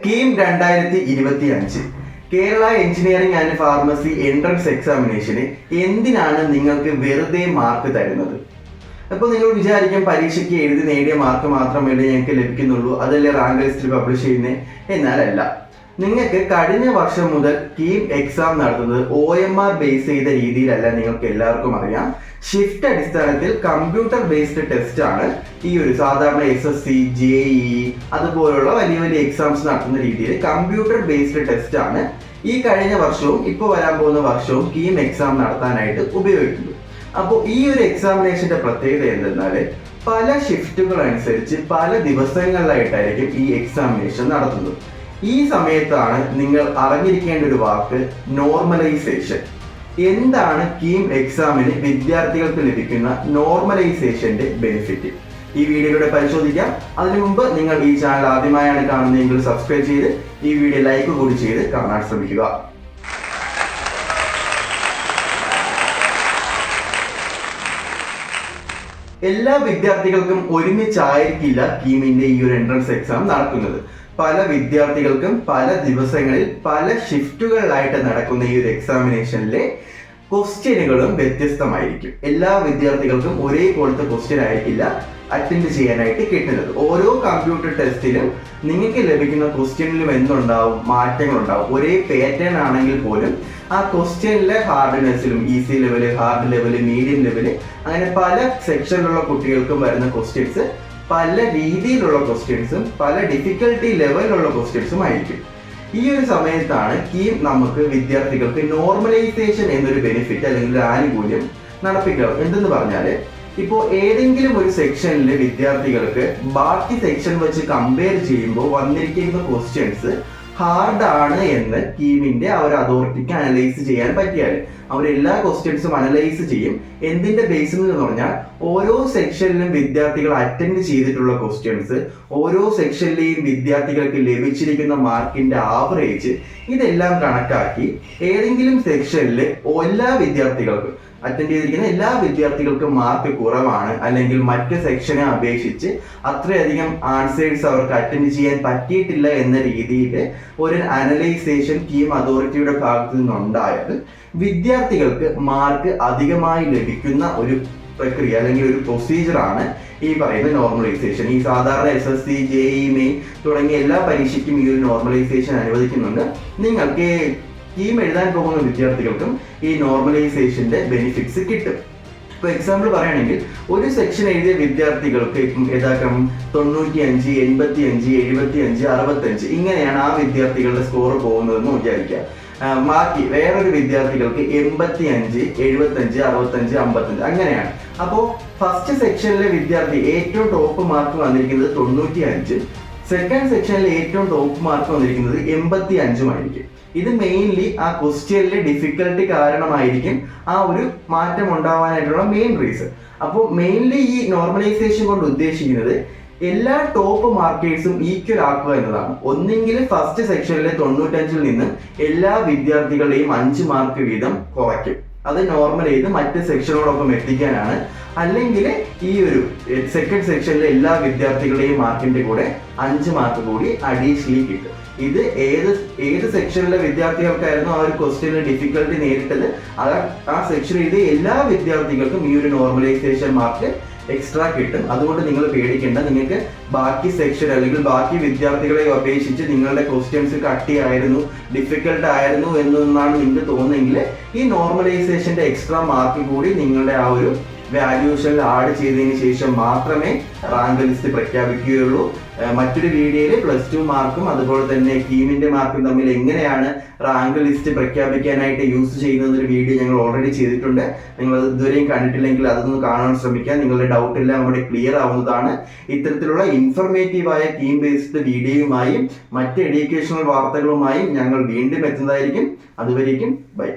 KEAM 2025 Kerala engineering and pharmacy entrance എക്സാമിനേഷന് എന്തിനാണ് നിങ്ങൾക്ക് വെറുതെ മാർക്ക് തരുന്നത്? അപ്പോൾ നിങ്ങൾ വിചാരിക്കും പരീക്ഷയ്ക്ക് എഴുതി നേടിയ മാർക്ക് മാത്രമല്ലേ ഞങ്ങൾക്ക് ലഭിക്കുന്നുള്ളൂ, അതല്ലേ റാങ്ക് ലിസ്റ്റിൽ പബ്ലിഷ് ചെയ്യുന്നത്? എന്നാലല്ല. നിങ്ങൾക്ക് കഴിഞ്ഞ വർഷം മുതൽ കീം എക്സാം നടത്തുന്നത് OMR ബേസ് ചെയ്ത രീതിയിലല്ല. നിങ്ങൾക്ക് എല്ലാവർക്കും അറിയാം, ഷിഫ്റ്റ് അടിസ്ഥാനത്തിൽ കമ്പ്യൂട്ടർ ബേസ്ഡ് ടെസ്റ്റ് ആണ് ഈ ഒരു സാധാരണ SSC, JEE അതുപോലുള്ള വലിയ വലിയ എക്സാംസ് നടത്തുന്ന രീതിയിൽ കമ്പ്യൂട്ടർ ബേസ്ഡ് ടെസ്റ്റ് ആണ് ഈ കഴിഞ്ഞ വർഷവും ഇപ്പോൾ വരാൻ പോകുന്ന വർഷവും കീം എക്സാം നടത്താനായിട്ട് ഉപയോഗിക്കുന്നത്. അപ്പോൾ ഈ ഒരു എക്സാമിനേഷന്റെ പ്രത്യേകത എന്തെന്നാൽ പല ഷിഫ്റ്റുകൾ അനുസരിച്ച് പല ദിവസങ്ങളിലായിട്ടായിരിക്കും ഈ എക്സാമിനേഷൻ നടത്തുന്നത്. ഈ സമയത്താണ് നിങ്ങൾ അറിഞ്ഞിരിക്കേണ്ട ഒരു വാക്ക് നോർമലൈസേഷൻ. എന്താണ് കീം എക്സാമിന് വിദ്യാർത്ഥികൾക്ക് ലഭിക്കുന്ന നോർമലൈസേഷന്റെ ബെനിഫിറ്റ്? ഈ വീഡിയോയിലൂടെ പരിശോധിക്കാം. അതിനു മുമ്പ് നിങ്ങൾ ഈ ചാനൽ ആദ്യമായാണ് കാണുന്നതെങ്കിൽ സബ്സ്ക്രൈബ് ചെയ്ത് ഈ വീഡിയോ ലൈക്ക് കൂടി ചെയ്ത് കാണാൻ ശ്രമിക്കുക. എല്ലാ വിദ്യാർത്ഥികൾക്കും ഒരുമിച്ചായിരിക്കില്ല കീമിന്റെ ഈ ഒരു എൻട്രൻസ് എക്സാം നടക്കുന്നത്. പല വിദ്യാർത്ഥികൾക്കും പല ദിവസങ്ങളിൽ പല ഷിഫ്റ്റുകളിലായിട്ട് നടക്കുന്ന ഈ ഒരു എക്സാമിനേഷനിലെ ക്വസ്റ്റ്യനുകളും വ്യത്യസ്തമായിരിക്കും. എല്ലാ വിദ്യാർത്ഥികൾക്കും ഒരേ പോലത്തെ ക്വസ്റ്റ്യൻ ആയിരിക്കില്ല അറ്റൻഡ് ചെയ്യാനായിട്ട് കിട്ടുന്നത്. ഓരോ കമ്പ്യൂട്ടർ ടെസ്റ്റിലും നിങ്ങൾക്ക് ലഭിക്കുന്ന ക്വസ്റ്റ്യനിലും എന്തുണ്ടാവും? മാറ്റങ്ങളുണ്ടാവും. ഒരേ പാറ്റേൺ ആണെങ്കിൽ പോലും ആ ക്വസ്റ്റ്യനിലെ ഹാർഡ്നെസ്സിലും easy level, hard level, medium level, അങ്ങനെ പല സെക്ഷനിലുള്ള കുട്ടികൾക്കും വരുന്ന ക്വസ്റ്റ്യൻസ് പല രീതിയിലുള്ള ക്വസ്റ്റ്യൻസും പല ഡിഫിക്കൽട്ടി ലെവലിലുള്ള ക്വസ്റ്റ്യൻസും ആയിരിക്കും. ഈ ഒരു സമയത്താണ് കീം നമുക്ക് വിദ്യാർത്ഥികൾക്ക് നോർമലൈസേഷൻ എന്നൊരു ബെനിഫിറ്റ് അല്ലെങ്കിൽ ഒരു ആനുകൂല്യം നടപ്പിക്കുക. എന്തെന്ന് പറഞ്ഞാല് ഇപ്പോൾ ഏതെങ്കിലും ഒരു സെക്ഷനിൽ വിദ്യാർത്ഥികൾക്ക് ബാക്കി സെക്ഷൻ വെച്ച് കമ്പയർ ചെയ്യുമ്പോൾ വന്നിരിക്കുന്ന ക്വസ്റ്റ്യൻസ് ഹാർഡ് ആണ് എന്ന് കീമിന്റെ അവർ അതോറിറ്റിക്ക് അനലൈസ് ചെയ്യാൻ പറ്റിയാൽ അവരെല്ലാ ക്വസ്റ്റ്യൻസും അനലൈസ് ചെയ്യും. എന്തിന്റെ ബേസിൽ എന്ന് പറഞ്ഞാൽ ഓരോ സെക്ഷനിലും വിദ്യാർത്ഥികൾ അറ്റൻഡ് ചെയ്തിട്ടുള്ള ക്വസ്റ്റ്യൻസ്, ഓരോ സെക്ഷനിലെയും വിദ്യാർത്ഥികൾക്ക് ലഭിച്ചിരിക്കുന്ന മാർക്കിന്റെ ആവറേജ്, ഇതെല്ലാം കണക്കാക്കി ഏതെങ്കിലും സെക്ഷനിൽ എല്ലാ വിദ്യാർത്ഥികൾക്കും അറ്റൻഡ് ചെയ്തിരിക്കുന്ന എല്ലാ വിദ്യാർത്ഥികൾക്കും മാർക്ക് കുറവാണ്, അല്ലെങ്കിൽ മറ്റ് സെക്ഷനെ അപേക്ഷിച്ച് അത്രയധികം ആൻസേഴ്സ് അവർക്ക് അറ്റൻഡ് ചെയ്യാൻ പറ്റിയിട്ടില്ല എന്ന രീതിയിൽ ഒരു അനലൈസേഷൻ കീം അതോറിറ്റിയുടെ ഭാഗത്തു നിന്നുണ്ടായാൽ വിദ്യാർത്ഥികൾക്ക് മാർക്ക് അധികമായി ലഭിക്കുന്ന ഒരു പ്രക്രിയ അല്ലെങ്കിൽ ഒരു പ്രൊസീജിയറാണ് ഈ പറയുന്ന നോർമലൈസേഷൻ. ഈ സാധാരണ SSC, JEE, മെയിൻ തുടങ്ങിയ എല്ലാ പരീക്ഷയ്ക്കും ഈ ഒരു നോർമലൈസേഷൻ അനുവദിക്കുന്നുണ്ട്. നിങ്ങൾക്ക് കീം എഴുതാൻ പോകുന്ന വിദ്യാർത്ഥികൾക്കും ഈ നോർമലൈസേഷന്റെ ബെനിഫിറ്റ്സ് കിട്ടും. ഇപ്പോൾ എക്സാമ്പിൾ പറയുകയാണെങ്കിൽ ഒരു സെക്ഷൻ എഴുതിയ വിദ്യാർത്ഥികൾക്ക് യഥാക്രമം 95, 85, 75, 65 ഇങ്ങനെയാണ് ആ വിദ്യാർത്ഥികളുടെ സ്കോർ പോകുന്നതെന്ന് വിചാരിക്കുക. ബാക്കി വേറൊരു വിദ്യാർത്ഥികൾക്ക് 85, 75, 65, 55 അങ്ങനെയാണ്. അപ്പോൾ ഫസ്റ്റ് സെക്ഷനിലെ വിദ്യാർത്ഥി ഏറ്റവും ടോപ്പ് മാർക്ക് വന്നിരിക്കുന്നത് 95, സെക്കൻഡ് സെക്ഷനിൽ ഏറ്റവും ടോപ്പ് മാർക്ക് വന്നിരിക്കുന്നത് 85 ആയിരിക്കും. ഇത് മെയിൻലി ആ ക്വസ്റ്റ്യനിലെ ഡിഫിക്കൽട്ടി കാരണമായിരിക്കും ആ ഒരു മാറ്റം ഉണ്ടാവാനായിട്ടുള്ള മെയിൻ റീസൺ. അപ്പോൾ മെയിൻലി ഈ നോർമലൈസേഷൻ കൊണ്ട് ഉദ്ദേശിക്കുന്നത് എല്ലാ ടോപ്പ് മാർക്കേഴ്സും ഈക്വൽ ആക്കുക എന്നതാണ്. ഒന്നെങ്കിൽ ഫസ്റ്റ് സെക്ഷനിലെ 95-ൽ നിന്നും എല്ലാ വിദ്യാർത്ഥികളുടെയും 5 മാർക്ക് വീതം കുറയ്ക്കും. അത് നോർമൽ ചെയ്ത് മറ്റ് സെക്ഷനോടൊപ്പം എത്തിക്കാനാണ്. അല്ലെങ്കിൽ ഈ ഒരു സെക്കൻഡ് സെക്ഷനിലെ എല്ലാ വിദ്യാർത്ഥികളുടെയും മാർക്കിന്റെ കൂടെ 5 മാർക്ക് കൂടി അഡീഷണലി കിട്ടും. ഇത് ഏത് സെക്ഷനിലെ വിദ്യാർത്ഥികൾക്കായിരുന്നു ആ ഒരു ക്വസ്റ്റ്യനിൽ ഡിഫിക്കൽട്ടി നേരിട്ടത്, ആ സെക്ഷനിലെ എല്ലാ വിദ്യാർത്ഥികൾക്കും ഈ ഒരു നോർമലൈസേഷൻ മാർക്ക് എക്സ്ട്രാ കിട്ടും. അതുകൊണ്ട് നിങ്ങൾ പേടിക്കേണ്ട. നിങ്ങൾക്ക് ബാക്കി സെക്ഷൻ അല്ലെങ്കിൽ ബാക്കി വിദ്യാർത്ഥികളെ അപേക്ഷിച്ച് നിങ്ങളുടെ ക്വസ്റ്റ്യൻസ് കട്ടിയായിരുന്നു, ഡിഫിക്കൽട്ട് ആയിരുന്നു എന്നാണ് നിങ്ങൾക്ക് തോന്നുന്നെങ്കിൽ ഈ നോർമലൈസേഷന്റെ എക്സ്ട്രാ മാർക്ക് കൂടി നിങ്ങളുടെ ആ ഒരു വാല്യൂഷനിൽ ആഡ് ചെയ്തതിന് ശേഷം മാത്രമേ റാങ്ക് ലിസ്റ്റ് പ്രഖ്യാപിക്കുകയുള്ളൂ. മറ്റൊരു വീഡിയോയിൽ +2 മാർക്കും അതുപോലെ തന്നെ കീമിന്റെ മാർക്കും തമ്മിൽ എങ്ങനെയാണ് റാങ്ക് ലിസ്റ്റ് പ്രഖ്യാപിക്കാനായിട്ട് യൂസ് ചെയ്യുന്നതൊരു വീഡിയോ ഞങ്ങൾ ഓൾറെഡി ചെയ്തിട്ടുണ്ട്. നിങ്ങൾ അത് ഇതുവരെയും കണ്ടിട്ടില്ലെങ്കിൽ അതൊന്ന് കാണാൻ ശ്രമിക്കുക. നിങ്ങളുടെ ഡൗട്ട് എല്ലാം അവിടെ ക്ലിയർ ആവുന്നതാണ്. ഇത്തരത്തിലുള്ള ഇൻഫർമേറ്റീവായ കീം ബേസ്ഡ് വീഡിയോയുമായും മറ്റ് എഡ്യൂക്കേഷണൽ വാർത്തകളുമായും ഞങ്ങൾ വീണ്ടും എത്തുന്നതായിരിക്കും. അതുവരേക്കും ബൈ.